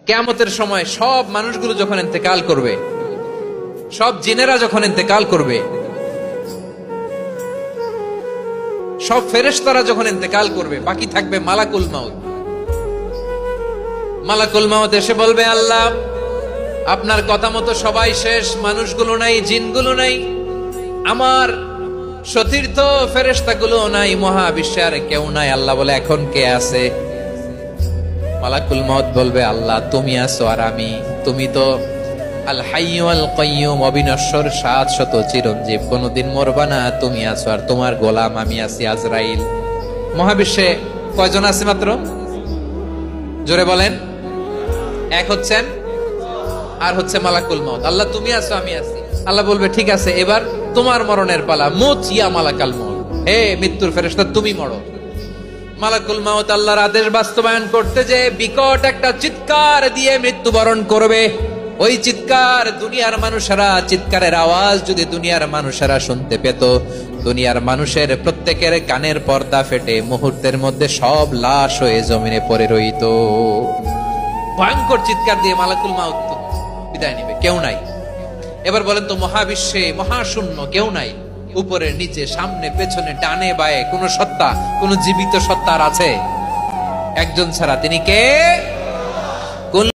কিয়ামতের সময় সব মানুষগুলো যখন ইন্তেকাল করবে, সব জিনেরা যখন ইন্তেকাল করবে, সব ফেরেশতারা যখন ইন্তেকাল করবে, বাকি থাকবে মালাকুল মাউত। মালাকুল মাউত এসে বলবে, আল্লাহ আপনার কথা মতো সবাই শেষ, মানুষগুলো নাই, জিনগুলো নাই, আমার সতীর্থ ফেরেশতাগুলো নাই, মহাবিশ্বে আর কেউ নাই। আল্লাহ বলে, এখন কে আছে? মালাকুল মাউত বলবে, আল্লাহ তুমি আছো আর আমি। তুমি তো আল হাইয়্যু আল কাইয়্যুম, অবিনশ্বর, শাশ্বত, চিরঞ্জীব, কোনদিন মরবা না, তুমি আছো আর তোমার গোলাম আমি আছি আজরাইল। মহাবিশ্বে কয়জন আছে মাত্র? জোরে বলেন। এক হচ্ছেন আর হচ্ছে মালাকুল মাউত। আল্লাহ তুমি আছো আমি আছি। আল্লাহ বলবে, ঠিক আছে, এবার তোমার মরণের পালা, মুত ইয়া মালাকাল মাউত, হে মৃত্যুর ফেরেশতা তুমি মরো। মালাকুল মাউত আল্লাহর আদেশ বাস্তবায়ন করতে যে বিকট একটা চিৎকার দিয়ে মৃত্যুবরণ করবে। ওই চিৎকার দুনিয়ার মানুষেরা, চিৎকারের আওয়াজ যদি দুনিয়ার মানুষেরা শুনতে পেত, দুনিয়ার মানুষের প্রত্যেকের কানের পর্দা ফেটে মুহূর্তের মধ্যে সব লাশ হয়ে জমিনে পড়ে রইত। ভয়ঙ্কর চিৎকার দিয়ে মালাকুল মাউত বিদায় নিবে, কেউ নাই। এবার বলেন তো, মহাবিশ্বে মহাশূন্য, কেউ নাই, উপরে নিচে সামনে পেছনে ডানে বায়ে কোন সত্তা, কোন জীবিত সত্তা আছে? একজন ছাড়া, তিনি কে?